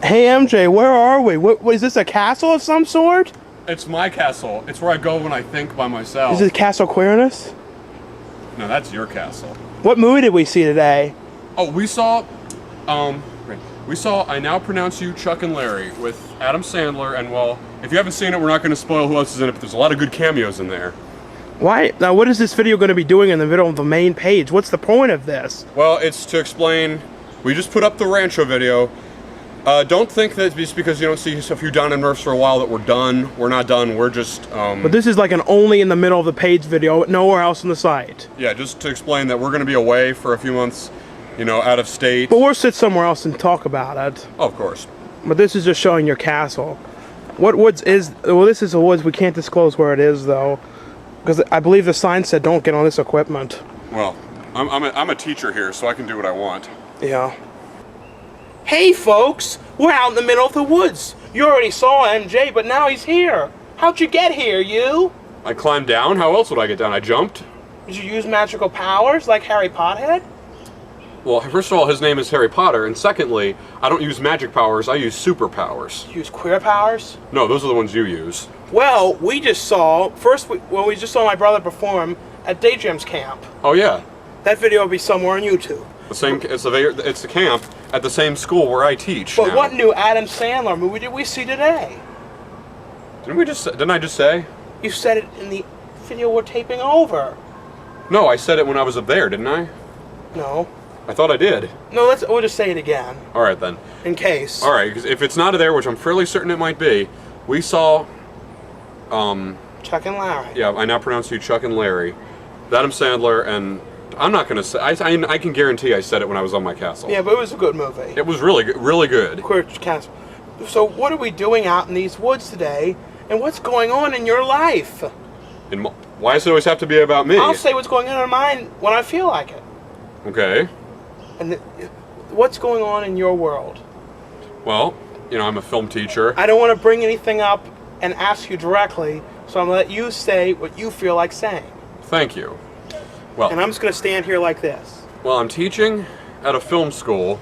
Hey MJ, where are we? What is this, a castle of some sort? It's my castle. It's where I go when I think by myself. Is it Castle Queerness? No, that's your castle. What movie did we see today? Oh, we saw I Now Pronounce You, Chuck and Larry with Adam Sandler, and well, if you haven't seen it, we're not going to spoil who else is in it, but there's a lot of good cameos in there. Why? Now, what is this video going to be doing in the middle of the main page? What's the point of this? Well, it's to explain, we just put up the Rancho video. Don't think that just because you don't see a few Don and Murphs for a while that we're done. We're not done, we're just, But this is like an only in the middle of the page video, nowhere else on the site. Yeah, just to explain that we're going to be away for a few months, you know, out of state. But we'll sit somewhere else and talk about it. Oh, of course. But this is just showing your castle. What woods is... Well, this is the woods. We can't disclose where it is, though. Because I believe the sign said, don't get on this equipment. Well, I'm a teacher here, so I can do what I want. Yeah. Hey, folks! We're out in the middle of the woods. You already saw MJ, but now he's here. How'd you get here, you? I climbed down? How else would I get down? I jumped? Did you use magical powers like Harry Potter? Well, first of all, his name is Harry Potter, and secondly, I don't use magic powers, I use superpowers. You use queer powers? No, those are the ones you use. Well, we just saw, we just saw my brother perform at Daydreams Camp. Oh, yeah. That video will be somewhere on YouTube. It's the camp at the same school where I teach. But now. what new Adam Sandler movie did we see today? Didn't I just say? You said it in the video we're taping over. No, I said it when I was up there, didn't I? No. I thought I did. No, we'll just say it again. All right, then. In case. All right, because if it's not there, which I'm fairly certain it might be, we saw... Chuck and Larry. Yeah, I Now Pronounce You, Chuck and Larry. Adam Sandler, and I'm not going to say... I can guarantee I said it when I was on my castle. Yeah, but it was a good movie. It was really good. Really good. Queer Castle. So what are we doing out in these woods today, and what's going on in your life? Why does it always have to be about me? I'll say what's going on in mine when I feel like it. Okay. And what's going on in your world? Well, you know, I'm a film teacher. I don't want to bring anything up and ask you directly, so I'm going to let you say what you feel like saying. Thank you. Well, and I'm just going to stand here like this. Well, I'm teaching at a film school,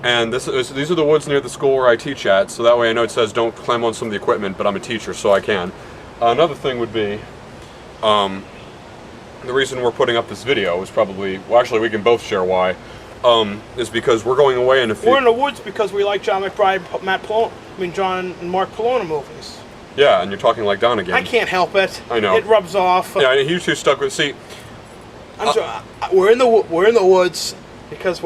and these are the woods near the school where I teach at, so that way I know it says don't climb on some of the equipment, but I'm a teacher, so I can. Another thing would be, the reason we're putting up this video is probably, well, actually we can both share why, is because we're going away in a few... We're in the woods because we like John McBride, John and Mark Polona movies. Yeah, and you're talking like Don again. I can't help it. I know. It rubs off. Yeah, you two stuck with... See... we're in the woods because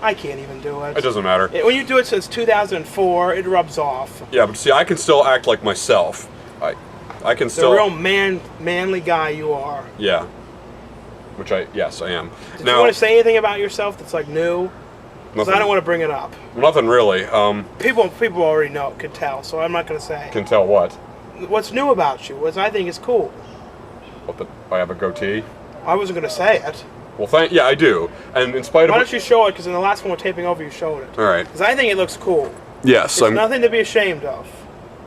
I can't even do it. It doesn't matter. When you do it since 2004, it rubs off. Yeah, but see, I can still act like myself. I can still... The real manly guy you are. Yeah. Yes, I am. Did you want to say anything about yourself that's like new? Because I don't want to bring it up. Nothing really. People already can tell, so I'm not going to say. Can tell what? What's new about you? What I think is cool. I have a goatee? I wasn't going to say it. Well, yeah, I do. And in spite of... Why don't you show it? Because in the last one we're taping over, you showed it. All right. Because I think it looks cool. Yes. It's nothing to be ashamed of.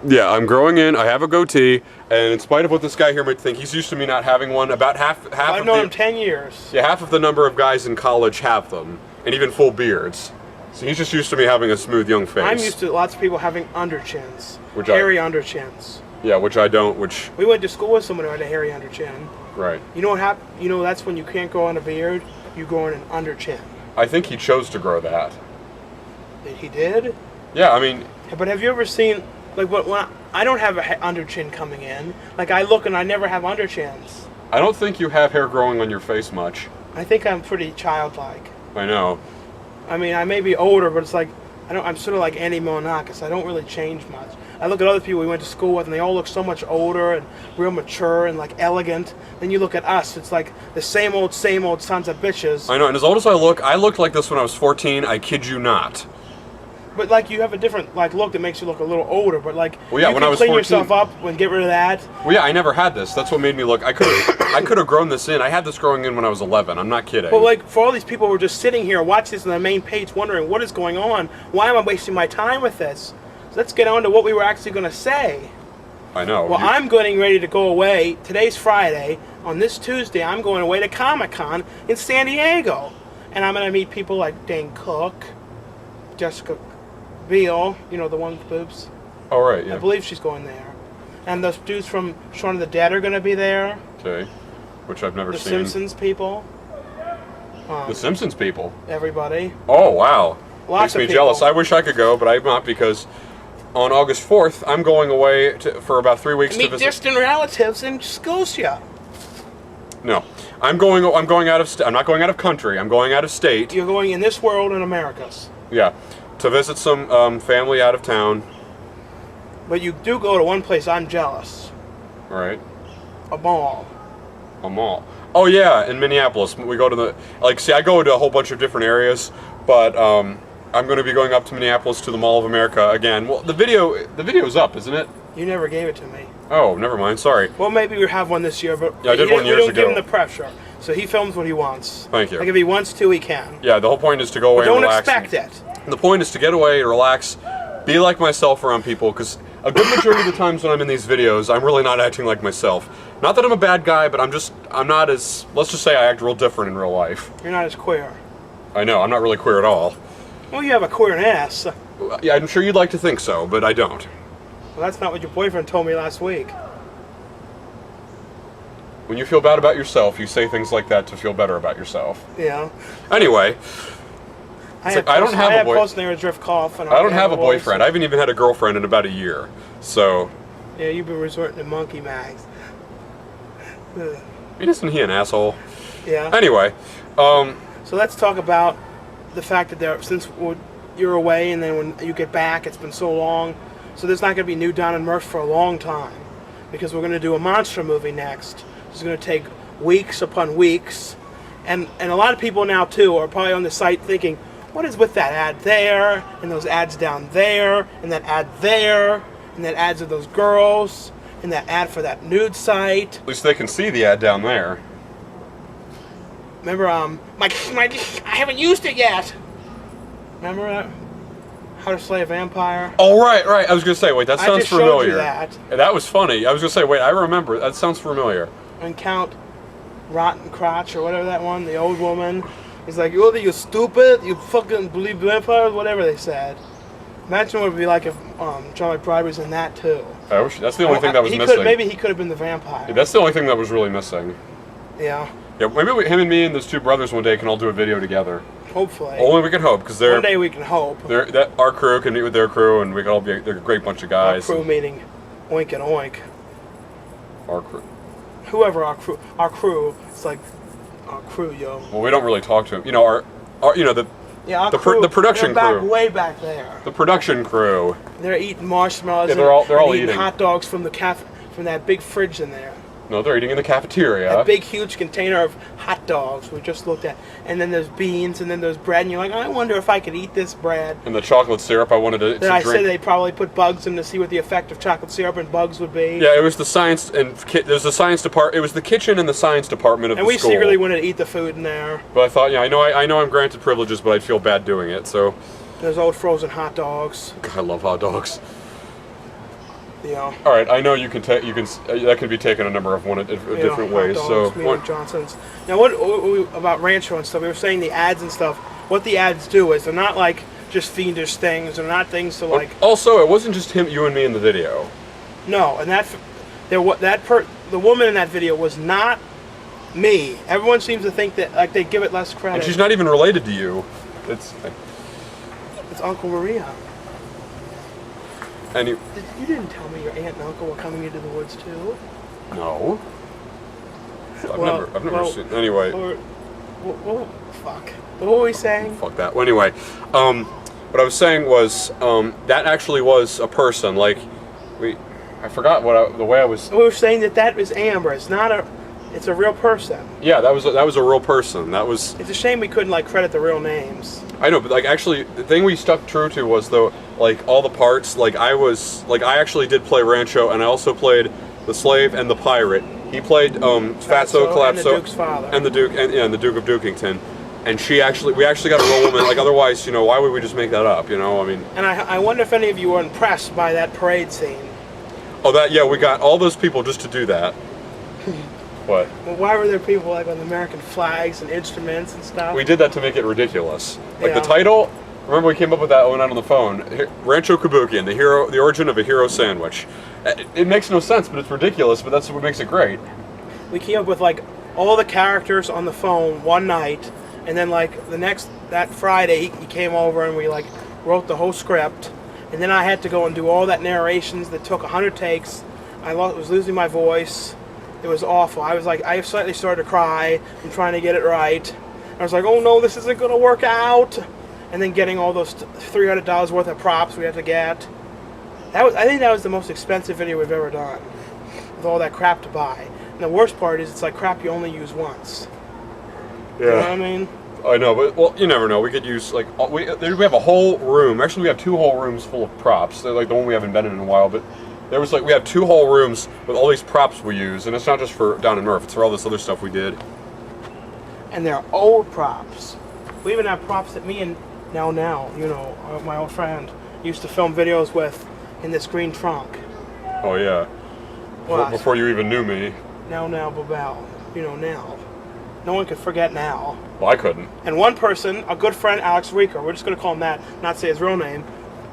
Yeah, I'm growing in. I have a goatee, and in spite of what this guy here might think, he's used to me not having one. About half. I've known him 10 years. Yeah, half of the number of guys in college have them, and even full beards. So he's just used to me having a smooth young face. I'm used to lots of people having underchins, hairy underchins. Yeah, which I don't. We went to school with someone who had a hairy underchin. Right. You know what happened? You know that's when you can't grow on a beard. You grow on an underchin. I think he chose to grow that. He did? Yeah, I mean. But have you ever seen? Like when I don't have a underchin coming in. Like I look and I never have underchins. I don't think you have hair growing on your face much. I think I'm pretty childlike. I know. I mean, I may be older, but it's like I'm sort of like Andy Milonakis. I don't really change much. I look at other people we went to school with, and they all look so much older and real mature and like elegant. Then you look at us; it's like the same old sons of bitches. I know. And as old as I looked like this when I was 14. I kid you not. But like you have a different look that makes you look a little older. But like well, yeah, you when can I was clean 14, yourself up and get rid of that. Well, yeah, I never had this. That's what made me look. I could have grown this in. I had this growing in when I was 11. I'm not kidding. But like for all these people who are just sitting here watching this on the main page, wondering what is going on. Why am I wasting my time with this? So let's get on to what we were actually going to say. I know. Well, I'm getting ready to go away. Today's Friday. On this Tuesday, I'm going away to Comic-Con in San Diego, and I'm going to meet people like Dane Cook, Jessica Beale, you know, the one with boobs. Oh, right, yeah. I believe she's going there. And those dudes from Shaun of the Dead are going to be there. Okay. Which I've never The seen. Simpsons people. The Simpsons people? Everybody. Oh, wow. Lots Makes me of people. jealous. I wish I could go, but I'm not, because on August 4th, I'm going away for about 3 weeks to Meet visit. distant relatives in Scotia. No. I'm going out of I'm not going out of country. I'm going out of state. You're going in this world and America's. Yeah. To visit some family out of town. But you do go to one place I'm jealous. All right. A mall. A mall. Oh yeah, in Minneapolis. We go to the see. I go to a whole bunch of different areas, but I'm going to be going up to Minneapolis to the Mall of America again. Well, the video's up, isn't it? You never gave it to me. Oh, never mind. Sorry. Well, maybe we have one this year, but Yeah, I did one years we don't ago. give him the pressure. So he films what he wants. Thank you. Like if he wants to, he can. Yeah, the whole point is to go away But and don't relax. expect it. The point is to get away and relax, be like myself around people, because a good majority of the times when I'm in these videos, I'm really not acting like myself. Not that I'm a bad guy, but I'm not as, let's just say I act real different in real life. You're not as queer. I know, I'm not really queer at all. Well, you have a queer ass. Yeah, I'm sure you'd like to think so, but I don't. Well, that's not what your boyfriend told me last week. When you feel bad about yourself, you say things like that to feel better about yourself. Yeah. Anyway, I don't have a boy. post-nasal drift cough. And I don't have a boyfriend. I haven't even had a girlfriend in about a year. So. Yeah, you've been resorting to monkey mags. Ugh. Isn't he an asshole? Yeah. Anyway, So let's talk about the fact that since you're away and then when you get back, it's been so long. So there's not going to be new Don and Murph for a long time, because we're going to do a monster movie next. It's going to take weeks upon weeks, and a lot of people now too are probably on the site thinking, what is with that ad there, and those ads down there, and that ad there, and that ads of those girls, and that ad for that nude site. at least they can see the ad down there. Remember, I haven't used it yet. Remember that? How to Slay a Vampire? Oh, right. I was going to say, wait, that I sounds just showed familiar. you that. That was funny. I was going to say, wait, I remember. That sounds familiar. And Count Rotten Crotch, or whatever that one, the old woman. He's like, you stupid, you fucking believe vampires, whatever they said. Imagine what it would be like if John McBride was in that too. That's the only thing that was missing. Maybe he could have been the vampire. Yeah, that's the only thing that was really missing. Yeah. Yeah, maybe him and me and those two brothers one day can all do a video together. Hopefully. Only we can hope, because One day we can hope. our crew can meet with their crew, and we can all be they're a great bunch of Our guys. crew meaning Oink and Oink. Our crew. Whoever our crew, it's like our crew, yo. Well, we don't really talk to him. You know, our the Yeah, the production they're crew. way back there. The production crew. They're eating marshmallows. Yeah, they're all and eating hot dogs from the from that big fridge in there. No, they're eating in the cafeteria. That big, huge container of hot dogs we just looked at. And then there's beans, and then there's bread, and you're like, I wonder if I could eat this bread. And the chocolate syrup I wanted to Then I drink. said they probably put bugs in to see what the effect of chocolate syrup and bugs would be. Yeah, it was the science and there's the science department. It was the kitchen and the science department of and the we school. secretly wanted to eat the food in there. But I thought, yeah, I know I'm granted privileges, but I'd feel bad doing it. So, There's old frozen hot dogs. God, I love hot dogs. You know. All right, I know you can that can be taken a number of different ways. Hot So, dogs, Johnson's. Now, what about Rancho and stuff? We were saying the ads and stuff. What the ads do is they're not like just fiendish things. They're not things to like. Also, it wasn't just you and me in the video. No, and the woman in that video was not me. Everyone seems to think that like they give it less credit. And she's not even related to you. It's Uncle Maria. and You didn't tell me your aunt and uncle were coming into the woods too. no. I've never seen. Anyway. Well, fuck. What were we saying? Fuck that. Well, anyway, what I was saying was that actually was a person. Like I forgot the way I was. We were saying that is Amber. It's not a. It's a real person. Yeah, that was a real person. That was. It's a shame we couldn't like credit the real names. I know, but like actually, the thing we stuck true to was though, like all the parts. Like I actually did play Rancho, and I also played the slave and the pirate. He played Fatso, Collapso, and the Duke's father, and the Duke, and the Duke of Dukington. And we actually got a real woman. Like otherwise, why would we just make that up? I mean. And I wonder if any of you were impressed by that parade scene. Oh, yeah, we got all those people just to do that. What? Well, why were there people like on American flags and instruments and stuff? We did that to make it ridiculous. Like Yeah. the title, Remember we came up with that one out on the phone. Rancho Kabuki, the origin of a hero sandwich. It makes no sense, but it's ridiculous, but that's what makes it great. We came up with like all the characters on the phone one night, and then like that Friday he came over and we like wrote the whole script, and then I had to go and do all that narrations that took 100 takes. I was losing my voice. It was awful. I slightly started to cry and trying to get it right. I was like, oh no, this isn't going to work out. And then getting all those $300 worth of props we had to get. I think that was the most expensive video we've ever done, with all that crap to buy. And the worst part is it's like crap you only use once. Yeah. You know what I mean? I know, but well, you never know. We could use like we have a whole room. Actually, we have 2 whole rooms full of props. They're like the one we haven't been in a while, but there was like we have 2 whole rooms with all these props we use, and it's not just for Don and Murph. It's for all this other stuff we did. And they're old props. We even have props that me and now, you know, my old friend used to film videos with in this green trunk. Oh yeah. Well, Before you even knew me. Now, Babel. You know, now. No one could forget now. Well, I couldn't. And one person, a good friend, Alex Rieker, we're just going to call him that, not say his real name,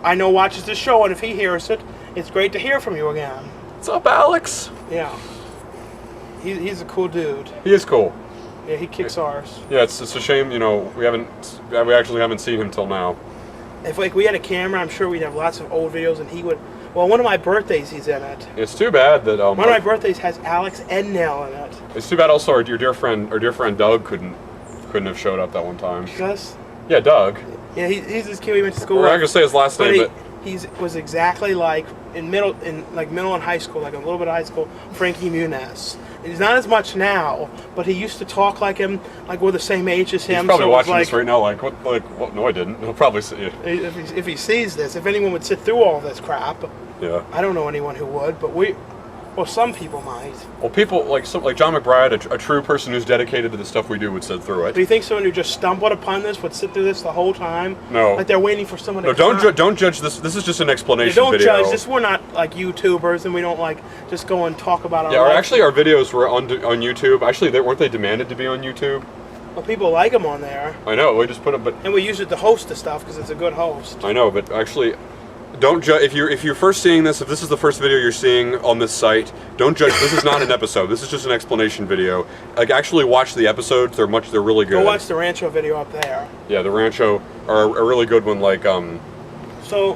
I know watches this show, and if he hears it, it's great to hear from you again. What's up, Alex? Yeah. He's a cool dude. He is cool. Yeah, he kicks ours. Yeah, it's a shame, you know, we actually haven't seen him till now. If like we had a camera, I'm sure we'd have lots of old videos, and he would. Well, one of my birthdays, he's in it. It's too bad that one of my birthdays has Alex and Nell in it. It's too bad also your dear friend Doug couldn't have showed up that one time. Yes. Yeah, Doug. Yeah, he's this kid we went to school We're with. not gonna say his last name, but he was exactly like in middle and high school, like a little bit of high school, Frankie Muniz. He's not as much now, but he used to talk like him, like we're the same age as him. He's probably so watching like, this right now, like what? No, I didn't. He'll probably see it. If he sees this, if anyone would sit through all this crap, yeah. I don't know anyone who would, but some people might. Well, people like John McBride, a true person who's dedicated to the stuff we do, would sit through it. Do you think someone who just stumbled upon this would sit through this the whole time? No. Like they're waiting for someone to. No, don't judge this. This is just an explanation don't video. Judge this. We're not like YouTubers, and we don't like just go and talk about our. Yeah, life. actually, our videos were on YouTube. Actually, weren't they demanded to be on YouTube? Well, people like them on there. I know. We just put them, but and we use it to host the stuff because it's a good host. I know, but actually. Don't judge if you're first seeing this. If this is the first video you're seeing on this site, don't judge. This is not an episode. This is just an explanation video. Like actually watch the episodes. They're really good. Go watch the Rancho video up there. Yeah, the Rancho are a really good one. Like So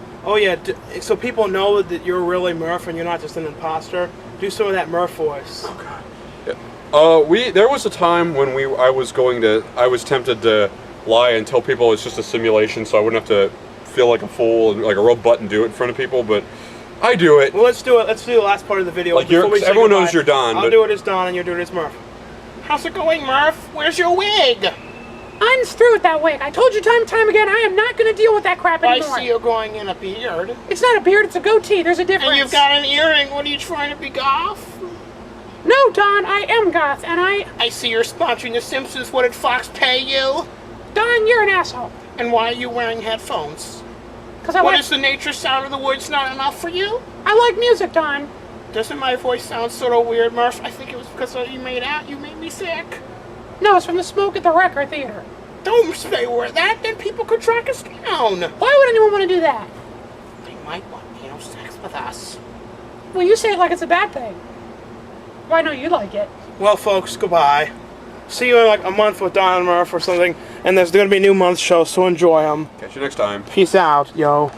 so people know that you're really Murph and you're not just an imposter. Do some of that Murph voice. Oh God. Yeah. There was a time when I was tempted to lie and tell people it's just a simulation, so I wouldn't have to feel like a fool and like a real butt and do it in front of people, but I do it. Well, let's do it. Let's do the last part of the video. Like everyone knows you're Don. I'll do it as Don and you're doing it as Murph. How's it going, Murph? Where's your wig? Unscrew with that wig. I told you time and time again, I am not going to deal with that crap anymore. I see you're going in a beard. It's not a beard, it's a goatee. There's a difference. And you've got an earring. What are you trying to be goth? No, Don, I am goth, and I see you're sponsoring The Simpsons. What did Fox pay you? Don, you're an asshole. And why are you wearing headphones? What is the nature sound of the woods not enough for you? I like music, Don. Doesn't my voice sound sort of weird, Murph? I think it was because you made me sick. No, it's from the smoke at the record theater. Don't say that, then people could track us down. Why would anyone want to do that? They might want sex with us. Well, you say it like it's a bad thing. Well, I know you like it. Well, folks, goodbye. See you in like a month with Don and Murph or something, and there's going to be a new month show, so enjoy them. Catch you next time. Peace out, yo.